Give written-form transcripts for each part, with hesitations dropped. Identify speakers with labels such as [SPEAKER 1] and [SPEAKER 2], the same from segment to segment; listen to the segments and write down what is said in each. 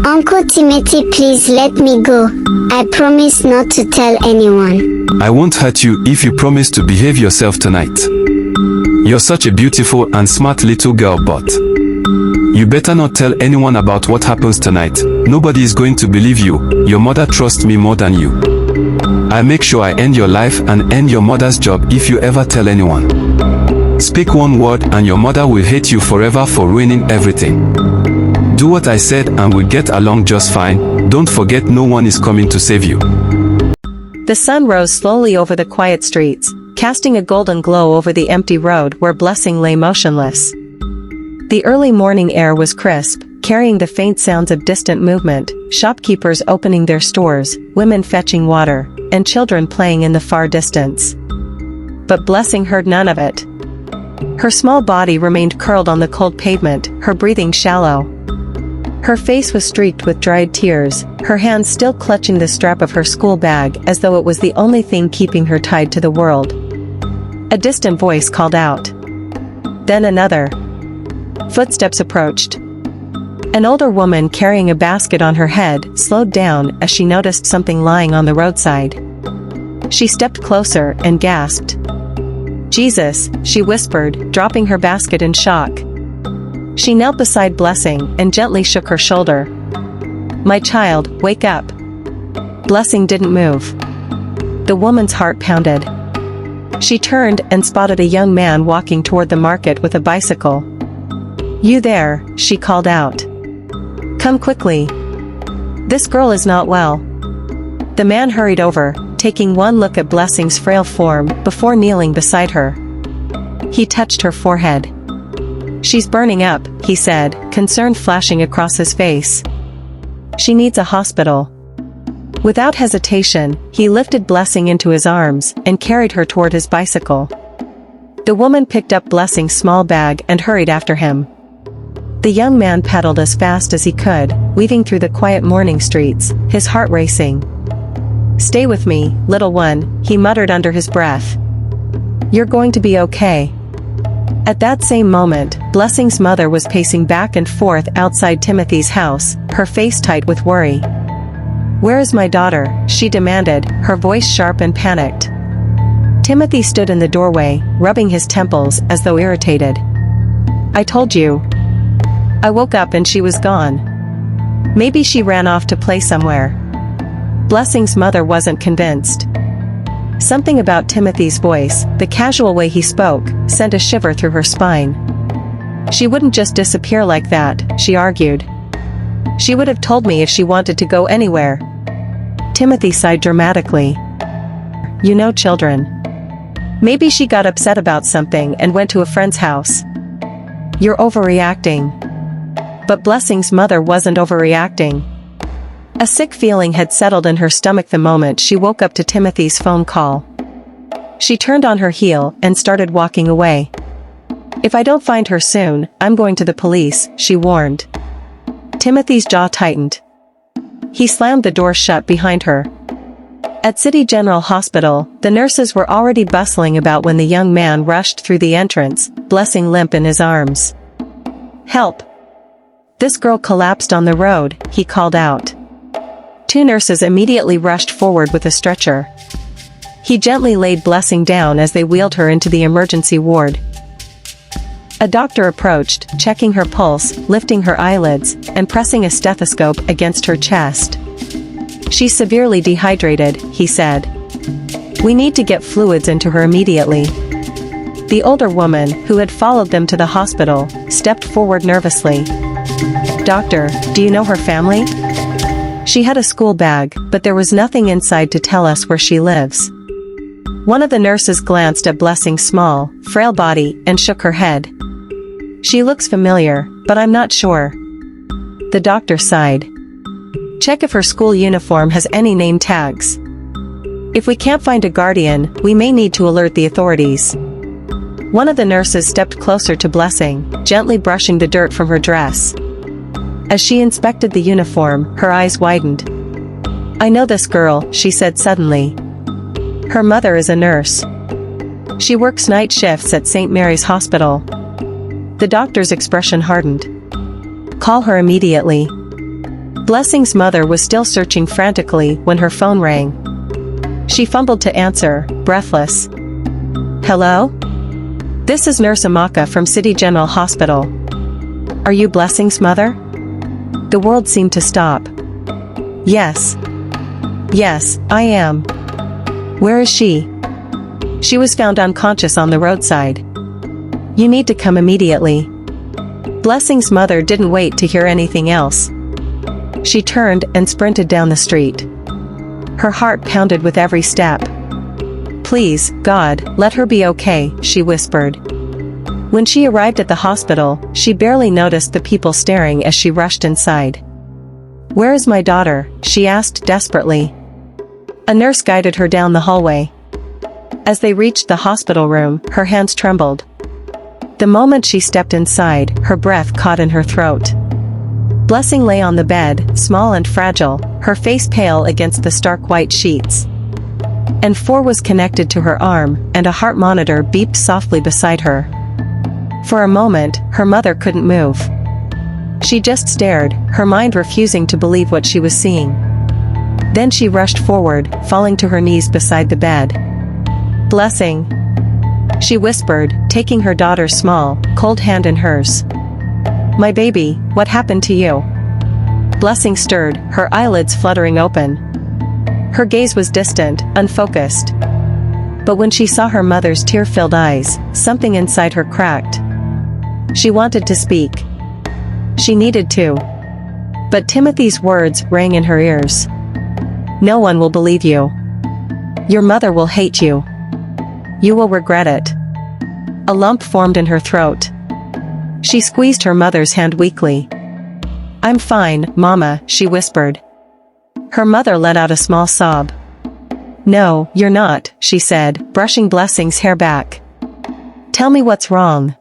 [SPEAKER 1] Uncle Timothy, please let me go. I promise not to tell anyone.
[SPEAKER 2] I won't hurt you if you promise to behave yourself tonight. You're such a beautiful and smart little girl, but you better not tell anyone about what happens tonight. Nobody is going to believe you. Your mother trusts me more than you. I'll make sure I end your life and end your mother's job if you ever tell anyone. Speak one word and your mother will hate you forever for ruining everything. Do what I said and we'll get along just fine. Don't forget, no one is coming to save you.
[SPEAKER 3] The sun rose slowly over the quiet streets, casting a golden glow over the empty road where Blessing lay motionless. The early morning air was crisp, carrying the faint sounds of distant movement, shopkeepers opening their stores, women fetching water, and children playing in the far distance. But Blessing heard none of it. Her small body remained curled on the cold pavement, her breathing shallow. Her face was streaked with dried tears, her hands still clutching the strap of her school bag as though it was the only thing keeping her tied to the world. A distant voice called out. Then another. Footsteps approached. An older woman carrying a basket on her head slowed down as she noticed something lying on the roadside. She stepped closer and gasped. "Jesus," she whispered, dropping her basket in shock. She knelt beside Blessing and gently shook her shoulder. "My child, wake up." Blessing didn't move. The woman's heart pounded. She turned and spotted a young man walking toward the market with a bicycle. "You there," she called out. "Come quickly. This girl is not well." The man hurried over, taking one look at Blessing's frail form before kneeling beside her. He touched her forehead. "She's burning up," he said, concern flashing across his face. "She needs a hospital." Without hesitation, he lifted Blessing into his arms and carried her toward his bicycle. The woman picked up Blessing's small bag and hurried after him. The young man pedaled as fast as he could, weaving through the quiet morning streets, his heart racing. "Stay with me, little one," he muttered under his breath. "You're going to be okay." At that same moment, Blessing's mother was pacing back and forth outside Timothy's house, her face tight with worry. "Where is my daughter?" she demanded, her voice sharp and panicked. Timothy stood in the doorway, rubbing his temples as though irritated. "I told you. I woke up and she was gone. Maybe she ran off to play somewhere." Blessing's mother wasn't convinced. Something about Timothy's voice, the casual way he spoke, sent a shiver through her spine. "She wouldn't just disappear like that," she argued. "She would have told me if she wanted to go anywhere." Timothy sighed dramatically. "You know children. Maybe she got upset about something and went to a friend's house. You're overreacting." But Blessing's mother wasn't overreacting. A sick feeling had settled in her stomach the moment she woke up to Timothy's phone call. She turned on her heel and started walking away. "If I don't find her soon, I'm going to the police," she warned. Timothy's jaw tightened. He slammed the door shut behind her. At City General Hospital, the nurses were already bustling about when the young man rushed through the entrance, Blessing limp in his arms. "Help! This girl collapsed on the road," he called out. Two nurses immediately rushed forward with a stretcher. He gently laid Blessing down as they wheeled her into the emergency ward. A doctor approached, checking her pulse, lifting her eyelids, and pressing a stethoscope against her chest. "She's severely dehydrated," he said. "We need to get fluids into her immediately." The older woman, who had followed them to the hospital, stepped forward nervously. "Doctor, do you know her family?" She had a school bag, but there was nothing inside to tell us where she lives. One of the nurses glanced at Blessing's small, frail body and shook her head. "She looks familiar, but I'm not sure." The doctor sighed. "Check if her school uniform has any name tags. If we can't find a guardian, we may need to alert the authorities." One of the nurses stepped closer to Blessing, gently brushing the dirt from her dress. As she inspected the uniform, her eyes widened. "I know this girl," she said suddenly. "Her mother is a nurse. She works night shifts at St. Mary's Hospital." The doctor's expression hardened. "Call her immediately." Blessing's mother was still searching frantically when her phone rang. She fumbled to answer, breathless. Hello? This is Nurse Amaka from City General Hospital. Are you Blessing's mother? The world seemed to stop. Yes. Yes, I am. Where is she? She was found unconscious on the roadside. You need to come immediately. Blessing's mother didn't wait to hear anything else. She turned and sprinted down the street. Her heart pounded with every step. Please, God, let her be okay, she whispered. When she arrived at the hospital, she barely noticed the people staring as she rushed inside. Where is my daughter? She asked desperately. A nurse guided her down the hallway. As they reached the hospital room, her hands trembled. The moment she stepped inside, her breath caught in her throat. Blessing lay on the bed, small and fragile, her face pale against the stark white sheets. And 4 was connected to her arm, and a heart monitor beeped softly beside her. For a moment, her mother couldn't move. She just stared, her mind refusing to believe what she was seeing. Then she rushed forward, falling to her knees beside the bed. Blessing, she whispered, taking her daughter's small, cold hand in hers. My baby, what happened to you? Blessing stirred, her eyelids fluttering open. Her gaze was distant, unfocused. But when she saw her mother's tear-filled eyes, something inside her cracked. She wanted to speak. She needed to. But Timothy's words rang in her ears. No one will believe you. Your mother will hate you. You will regret it. A lump formed in her throat. She squeezed her mother's hand weakly. I'm fine, Mama, she whispered. Her mother let out a small sob. No, you're not, she said, brushing Blessing's hair back. Tell me what's wrong.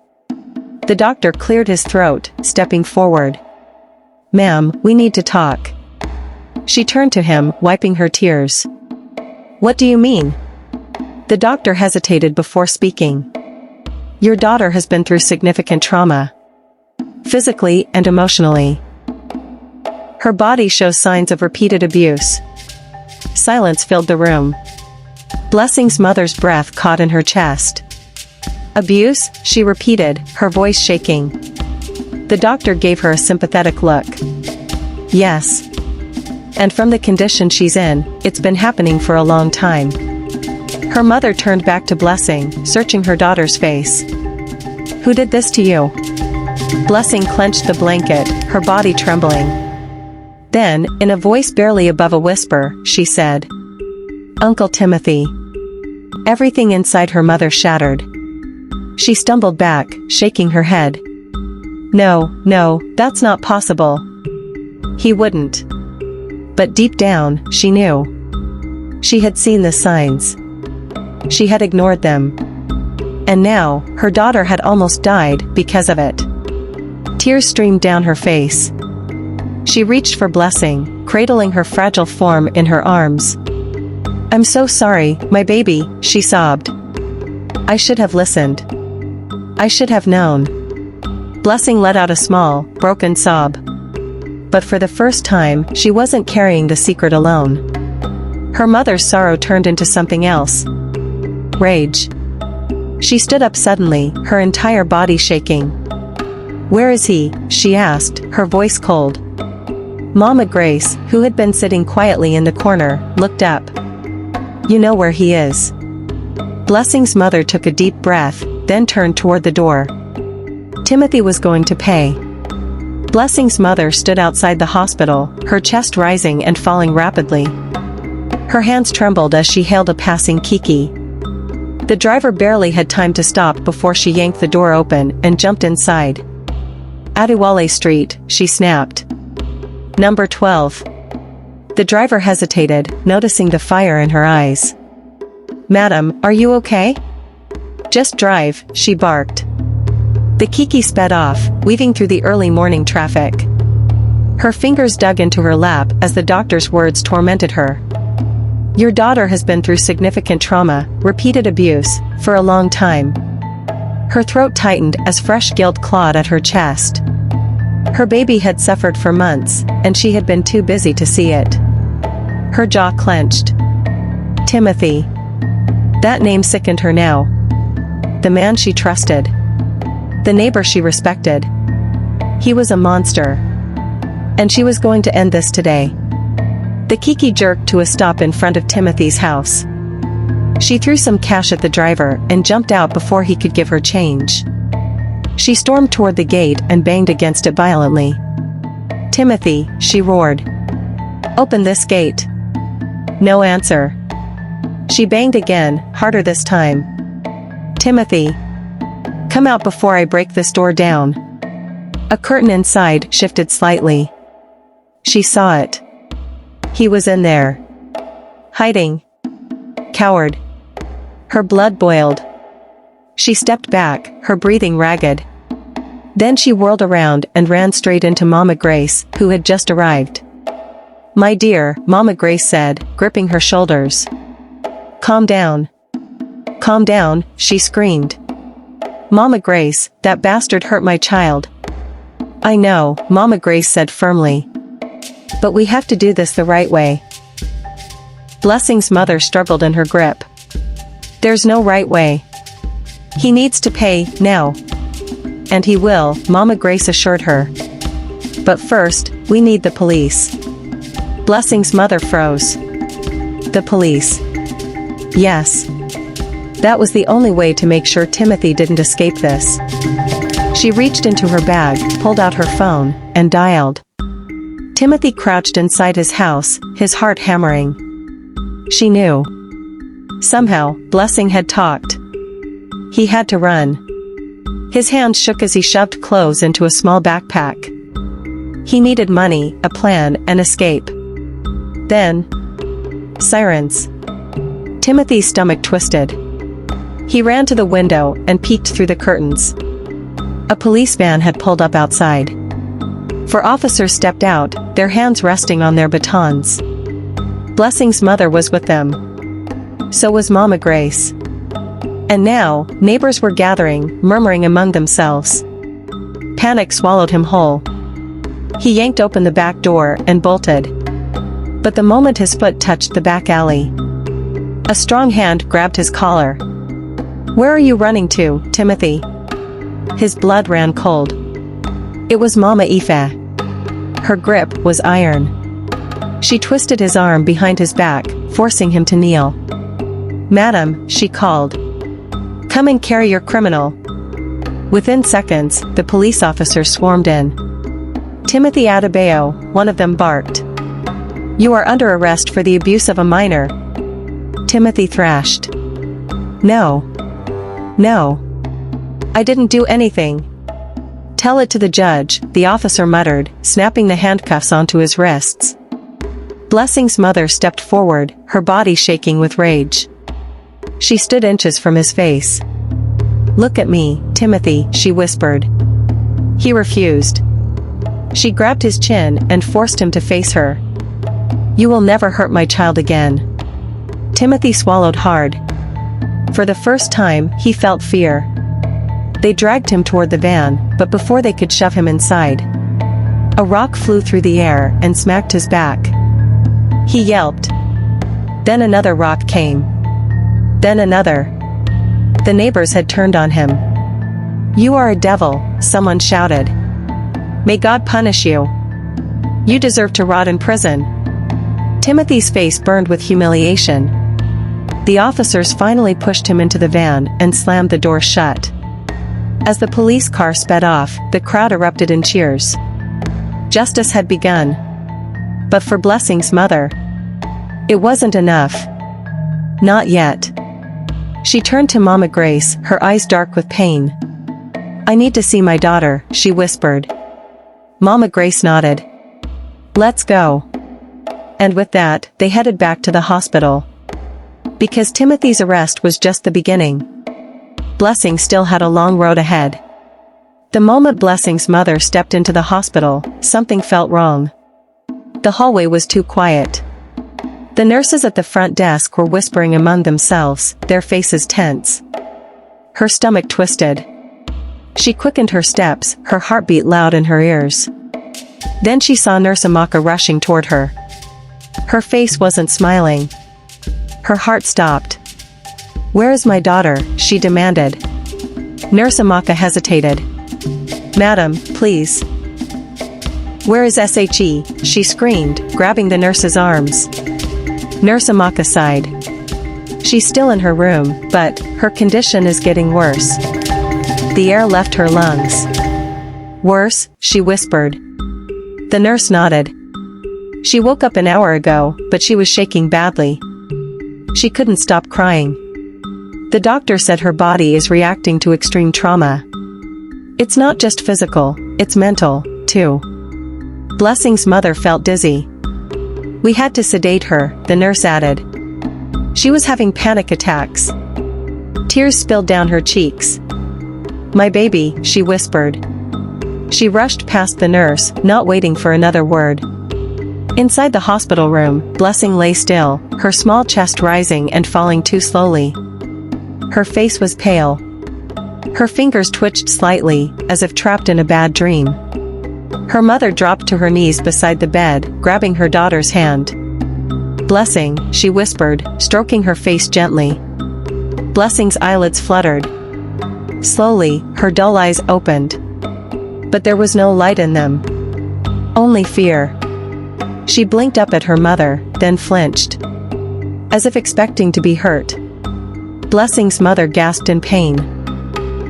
[SPEAKER 3] The doctor cleared his throat, stepping forward. Ma'am, we need to talk. She turned to him, wiping her tears. What do you mean? The doctor hesitated before speaking. Your daughter has been through significant trauma. Physically and emotionally. Her body shows signs of repeated abuse. Silence filled the room. Blessing's mother's breath caught in her chest. Abuse, she repeated, her voice shaking. The doctor gave her a sympathetic look. Yes. And from the condition she's in, it's been happening for a long time. Her mother turned back to Blessing, searching her daughter's face. Who did this to you? Blessing clenched the blanket, her body trembling. Then, in a voice barely above a whisper, she said, Uncle Timothy. Everything inside her mother shattered. She stumbled back, shaking her head. No, that's not possible. He wouldn't. But deep down, she knew. She had seen the signs. She had ignored them. And now, her daughter had almost died because of it. Tears streamed down her face. She reached for Blessing, cradling her fragile form in her arms. I'm so sorry, my baby, she sobbed. I should have listened. I should have known. Blessing let out a small, broken sob. But for the first time, she wasn't carrying the secret alone. Her mother's sorrow turned into something else. Rage. She stood up suddenly, her entire body shaking. Where is he? She asked, her voice cold. Mama Grace, who had been sitting quietly in the corner, looked up. You know where he is. Blessing's mother took a deep breath, then turned toward the door. Timothy was going to pay. Blessing's mother stood outside the hospital, her chest rising and falling rapidly. Her hands trembled as she hailed a passing Kiki. The driver barely had time to stop before she yanked the door open and jumped inside. Adewale Street, she snapped. Number 12. The driver hesitated, noticing the fire in her eyes. Madam, are you okay? Just drive, she barked. The Kiki sped off, weaving through the early morning traffic. Her fingers dug into her lap as the doctor's words tormented her. Your daughter has been through significant trauma, repeated abuse, for a long time. Her throat tightened as fresh guilt clawed at her chest. Her baby had suffered for months, and she had been too busy to see it. Her jaw clenched. Timothy. That name sickened her now. The man she trusted. The neighbor she respected. He was a monster. And she was going to end this today. The Kiki jerked to a stop in front of Timothy's house. She threw some cash at the driver and jumped out before he could give her change. She stormed toward the gate and banged against it violently. "Timothy," she roared. "Open this gate." No answer. She banged again, harder this time. "Timothy. Come out before I break this door down." A curtain inside shifted slightly. She saw it. He was in there. Hiding. Coward. Her blood boiled. She stepped back, her breathing ragged. Then she whirled around and ran straight into Mama Grace, who had just arrived. "My dear," Mama Grace said, gripping her shoulders. "Calm down. Calm down," she screamed. "Mama Grace, that bastard hurt my child." "I know," Mama Grace said firmly. "But we have to do this the right way." Blessing's mother struggled in her grip. "There's no right way. He needs to pay, now." "And he will," Mama Grace assured her. "But first, we need the police." Blessing's mother froze. The police. Yes. That was the only way to make sure Timothy didn't escape this. She reached into her bag, pulled out her phone, and dialed. Timothy crouched inside his house, his heart hammering. She knew. Somehow, Blessing had talked. He had to run. His hands shook as he shoved clothes into a small backpack. He needed money, a plan, an escape. Then... sirens. Timothy's stomach twisted. He ran to the window and peeked through the curtains. A police van had pulled up outside. 4 officers stepped out, their hands resting on their batons. Blessing's mother was with them. So was Mama Grace. And now, neighbors were gathering, murmuring among themselves. Panic swallowed him whole. He yanked open the back door and bolted. But the moment his foot touched the back alley, a strong hand grabbed his collar. "Where are you running to, Timothy?" His blood ran cold. It was Mama Ife. Her grip was iron. She twisted his arm behind his back, forcing him to kneel. "Madam," she called. "Come and carry your criminal." Within seconds, the police officers swarmed in. "Timothy Adebayo," one of them barked. "You are under arrest for the abuse of a minor." Timothy thrashed. "No. No. I didn't do anything." "Tell it to the judge," the officer muttered, snapping the handcuffs onto his wrists. Blessing's mother stepped forward, her body shaking with rage. She stood inches from his face. "Look at me, Timothy," she whispered. He refused. She grabbed his chin and forced him to face her. "You will never hurt my child again." Timothy swallowed hard. For the first time, he felt fear. They dragged him toward the van, but before they could shove him inside, a rock flew through the air and smacked his back. He yelped. Then another rock came. Then another. The neighbors had turned on him. "You are a devil," someone shouted. "May God punish you. You deserve to rot in prison." Timothy's face burned with humiliation. The officers finally pushed him into the van and slammed the door shut. As the police car sped off, the crowd erupted in cheers. Justice had begun. But for Blessing's mother, it wasn't enough. Not yet. She turned to Mama Grace, her eyes dark with pain. "I need to see my daughter," she whispered. Mama Grace nodded. "Let's go." And with that, they headed back to the hospital. Because Timothy's arrest was just the beginning. Blessing still had a long road ahead. The moment Blessing's mother stepped into the hospital, something felt wrong. The hallway was too quiet. The nurses at the front desk were whispering among themselves, their faces tense. Her stomach twisted. She quickened her steps, her heartbeat loud in her ears. Then she saw Nurse Amaka rushing toward her. Her face wasn't smiling. Her heart stopped. "Where is my daughter?" she demanded. Nurse Amaka hesitated. "Madam, please." "Where is SHE?" she screamed, grabbing the nurse's arms. Nurse Amaka sighed. "She's still in her room, but her condition is getting worse." The air left her lungs. "Worse?" she whispered. The nurse nodded. "She woke up an hour ago, but she was shaking badly. She couldn't stop crying. The doctor said her body is reacting to extreme trauma. It's not just physical, it's mental, too." Blessing's mother felt dizzy. "We had to sedate her," the nurse added. She was having panic attacks. Tears spilled down her cheeks. "My baby," she whispered. She rushed past the nurse, not waiting for another word. Inside the hospital room, Blessing lay still, her small chest rising and falling too slowly. Her face was pale. Her fingers twitched slightly, as if trapped in a bad dream. Her mother dropped to her knees beside the bed, grabbing her daughter's hand. "Blessing," she whispered, stroking her face gently. Blessing's eyelids fluttered. Slowly, her dull eyes opened. But there was no light in them. Only fear. She blinked up at her mother, then flinched. As if expecting to be hurt. Blessing's mother gasped in pain.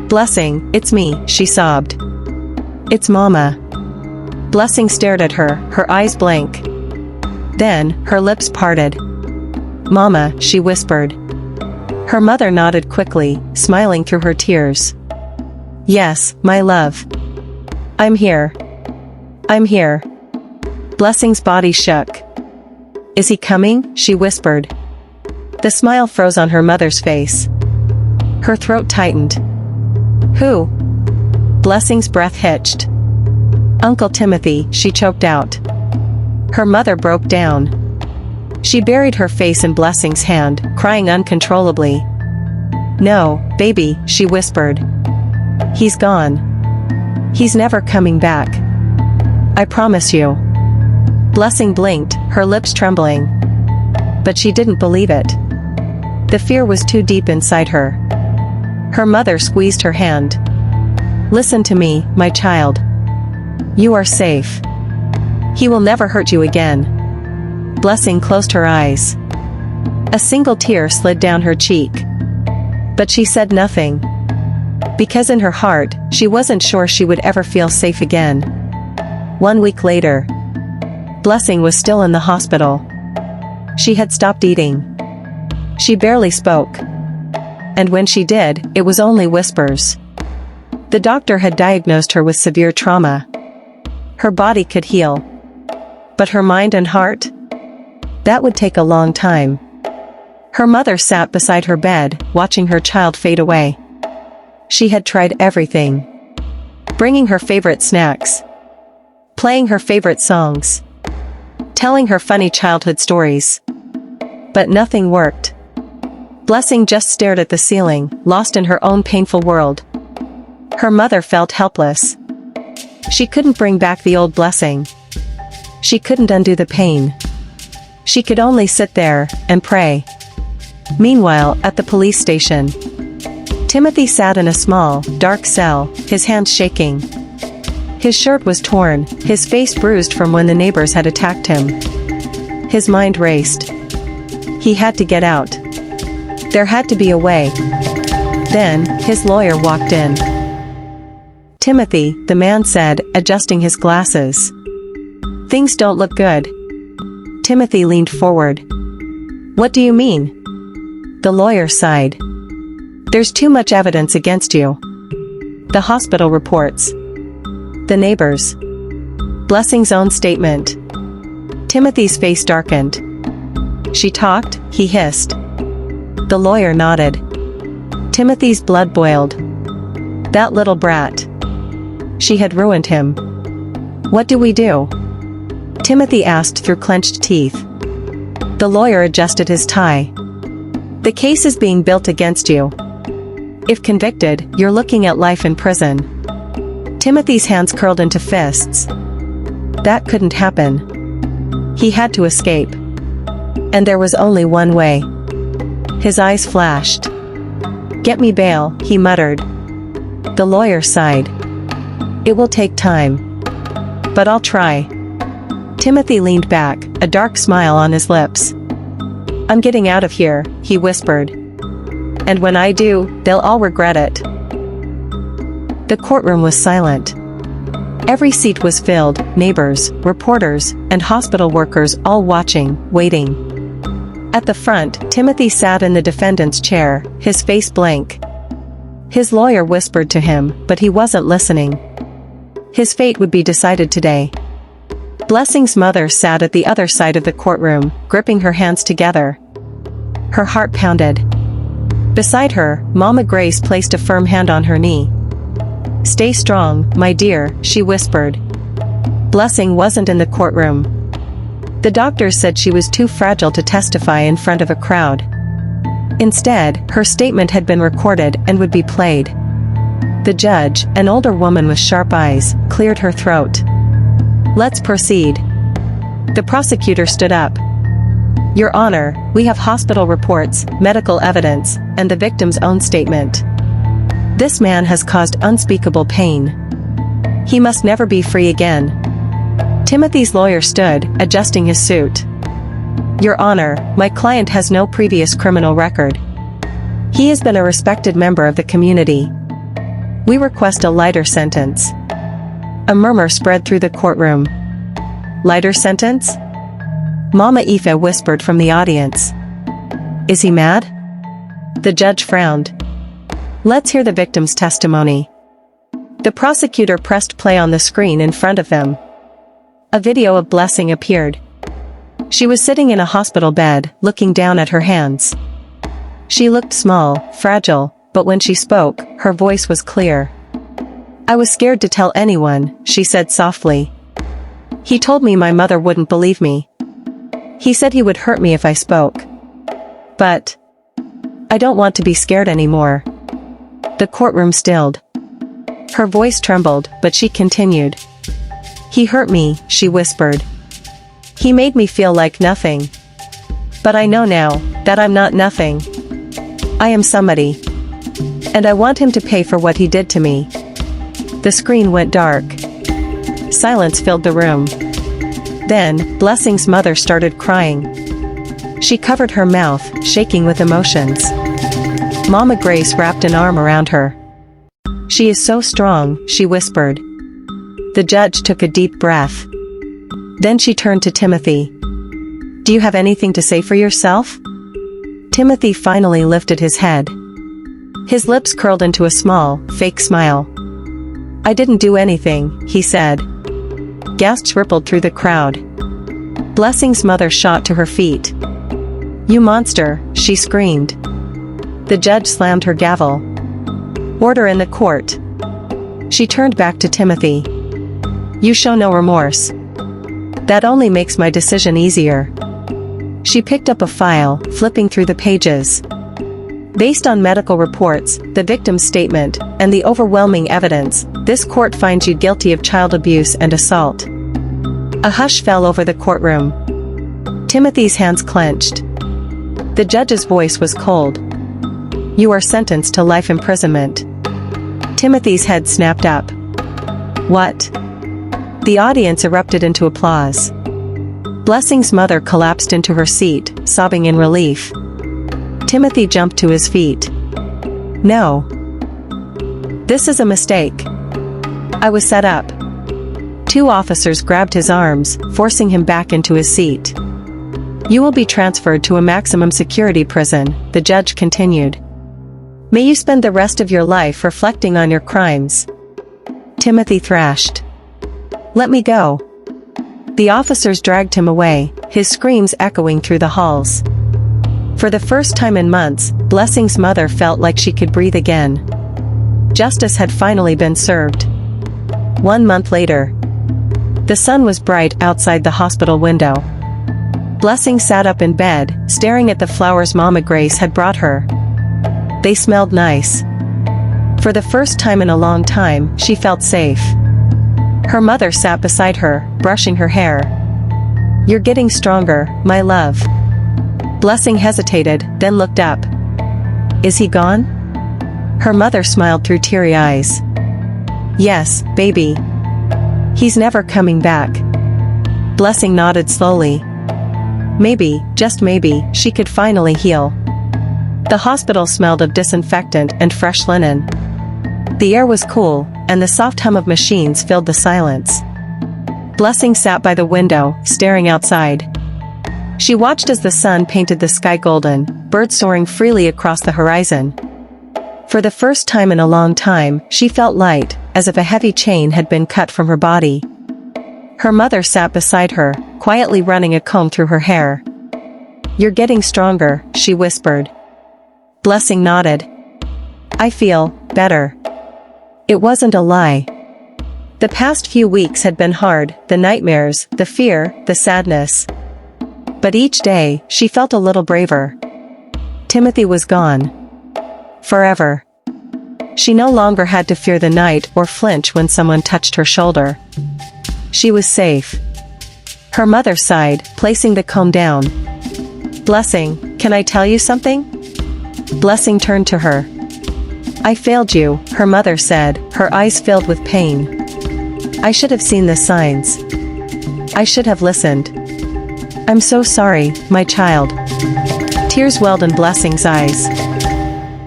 [SPEAKER 3] "Blessing, it's me," she sobbed. "It's Mama." Blessing stared at her, her eyes blank. Then, her lips parted. "Mama," she whispered. Her mother nodded quickly, smiling through her tears. "Yes, my love. I'm here. I'm here." Blessing's body shook. "Is he coming?" she whispered. The smile froze on her mother's face. Her throat tightened. "Who?" Blessing's breath hitched. "Uncle Timothy," she choked out. Her mother broke down. She buried her face in Blessing's hand, crying uncontrollably. "No, baby," she whispered. "He's gone. He's never coming back. I promise you." Blessing blinked, her lips trembling. But she didn't believe it. The fear was too deep inside her. Her mother squeezed her hand. "Listen to me, my child. You are safe. He will never hurt you again." Blessing closed her eyes. A single tear slid down her cheek. But she said nothing. Because in her heart, she wasn't sure she would ever feel safe again. 1 week later. Blessing was still in the hospital. She had stopped eating. She barely spoke. And when she did, it was only whispers. The doctor had diagnosed her with severe trauma. Her body could heal. But her mind and heart? That would take a long time. Her mother sat beside her bed, watching her child fade away. She had tried everything. Bringing her favorite snacks. Playing her favorite songs. Telling her funny childhood stories. But nothing worked. Blessing just stared at the ceiling, lost in her own painful world. Her mother felt helpless. She couldn't bring back the old Blessing. She couldn't undo the pain. She could only sit there and pray. Meanwhile, at the police station, Timothy sat in a small, dark cell, his hands shaking. His shirt was torn, his face bruised from when the neighbors had attacked him. His mind raced. He had to get out. There had to be a way. Then, his lawyer walked in. "Timothy," the man said, adjusting his glasses. "Things don't look good." Timothy leaned forward. "What do you mean?" The lawyer sighed. "There's too much evidence against you. The hospital reports. The neighbors. Blessing's own statement." Timothy's face darkened. "She talked?" he hissed. The lawyer nodded. Timothy's blood boiled. That little brat. She had ruined him. "What do we do?" Timothy asked through clenched teeth. The lawyer adjusted his tie. "The case is being built against you. If convicted, you're looking at life in prison. Timothy's hands curled into fists. That couldn't happen. He had to escape. And there was only one way. His eyes flashed. "Get me bail," he muttered. The lawyer sighed. "It will take time. But I'll try." Timothy leaned back, a dark smile on his lips. "I'm getting out of here," he whispered. "And when I do, they'll all regret it." The courtroom was silent. Every seat was filled, neighbors, reporters, and hospital workers all watching, waiting. At the front, Timothy sat in the defendant's chair, his face blank. His lawyer whispered to him, but he wasn't listening. His fate would be decided today. Blessing's mother sat at the other side of the courtroom, gripping her hands together. Her heart pounded. Beside her, Mama Grace placed a firm hand on her knee. "Stay strong, my dear," she whispered. Blessing wasn't in the courtroom. The doctors said she was too fragile to testify in front of a crowd. Instead, her statement had been recorded and would be played. The judge, an older woman with sharp eyes, cleared her throat. "Let's proceed." The prosecutor stood up. "Your Honor, we have hospital reports, medical evidence, and the victim's own statement. This man has caused unspeakable pain. He must never be free again." Timothy's lawyer stood, adjusting his suit. "Your Honor, my client has no previous criminal record. He has been a respected member of the community. We request a lighter sentence." A murmur spread through the courtroom. "Lighter sentence?" Mama Ife whispered from the audience. "Is he mad?" The judge frowned. "Let's hear the victim's testimony." The prosecutor pressed play on the screen in front of them. A video of Blessing appeared. She was sitting in a hospital bed, looking down at her hands. She looked small, fragile, but when she spoke, her voice was clear. "I was scared to tell anyone," she said softly. "He told me my mother wouldn't believe me. He said he would hurt me if I spoke. But I don't want to be scared anymore." The courtroom stilled. Her voice trembled, but she continued. "He hurt me," she whispered. "He made me feel like nothing. But I know now that I'm not nothing. I am somebody. And I want him to pay for what he did to me." The screen went dark. Silence filled the room. Then, Blessing's mother started crying. She covered her mouth, shaking with emotions. Mama Grace wrapped an arm around her. "She is so strong," she whispered. The judge took a deep breath. Then she turned to Timothy. "Do you have anything to say for yourself?" Timothy finally lifted his head. His lips curled into a small, fake smile. "I didn't do anything," he said. Gasps rippled through the crowd. Blessing's mother shot to her feet. "You monster," she screamed. The judge slammed her gavel. "Order in the court." She turned back to Timothy. "You show no remorse. That only makes my decision easier." She picked up a file, flipping through the pages. Based on medical reports, the victim's statement, and the overwhelming evidence, this court finds you guilty of child abuse and assault. A hush fell over the courtroom. Timothy's hands clenched. The judge's voice was cold. "You are sentenced to life imprisonment." Timothy's head snapped up. "What?" The audience erupted into applause. Blessing's mother collapsed into her seat, sobbing in relief. Timothy jumped to his feet. "No. This is a mistake. I was set up." Two officers grabbed his arms, forcing him back into his seat. "You will be transferred to a maximum security prison," the judge continued. "May you spend the rest of your life reflecting on your crimes." Timothy thrashed. "Let me go." The officers dragged him away, his screams echoing through the halls. For the first time in months, Blessing's mother felt like she could breathe again. Justice had finally been served. 1 month later. The sun was bright outside the hospital window. Blessing sat up in bed, staring at the flowers Mama Grace had brought her. They smelled nice. For the first time in a long time, she felt safe. Her mother sat beside her, brushing her hair. "You're getting stronger, my love." Blessing hesitated, then looked up. "Is he gone?" Her mother smiled through teary eyes. "Yes, baby. He's never coming back." Blessing nodded slowly. Maybe, just maybe, she could finally heal. The hospital smelled of disinfectant and fresh linen. The air was cool, and the soft hum of machines filled the silence. Blessing sat by the window, staring outside. She watched as the sun painted the sky golden, birds soaring freely across the horizon. For the first time in a long time, she felt light, as if a heavy chain had been cut from her body. Her mother sat beside her, quietly running a comb through her hair. "You're getting stronger," she whispered. Blessing nodded. "I feel better." It wasn't a lie. The past few weeks had been hard, the nightmares, the fear, the sadness. But each day, she felt a little braver. Timothy was gone. Forever. She no longer had to fear the night or flinch when someone touched her shoulder. She was safe. Her mother sighed, placing the comb down. "Blessing, can I tell you something?" Blessing turned to her. "I failed you," her mother said, her eyes filled with pain. "I should have seen the signs. I should have listened. I'm so sorry, my child." Tears welled in Blessing's eyes.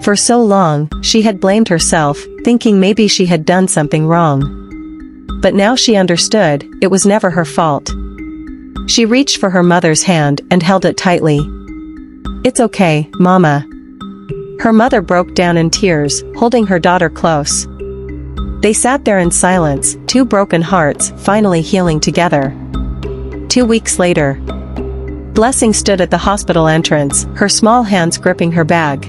[SPEAKER 3] For so long, she had blamed herself, thinking maybe she had done something wrong. But now she understood, it was never her fault. She reached for her mother's hand and held it tightly. "It's okay, Mama." Her mother broke down in tears, holding her daughter close. They sat there in silence, two broken hearts, finally healing together. 2 weeks later. Blessing stood at the hospital entrance, her small hands gripping her bag.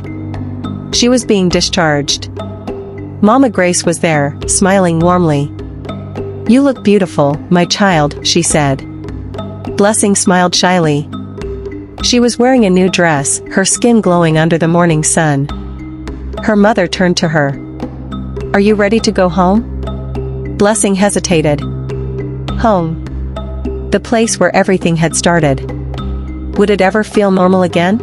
[SPEAKER 3] She was being discharged. Mama Grace was there, smiling warmly. "You look beautiful, my child," she said. Blessing smiled shyly. She was wearing a new dress, her skin glowing under the morning sun. Her mother turned to her. "Are you ready to go home?" Blessing hesitated. Home. The place where everything had started. Would it ever feel normal again?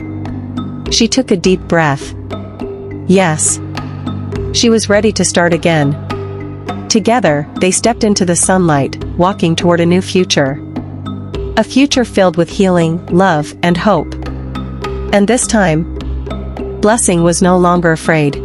[SPEAKER 3] She took a deep breath. Yes. She was ready to start again. Together, they stepped into the sunlight, walking toward a new future. A future filled with healing, love, and hope. And this time, Blessing was no longer afraid.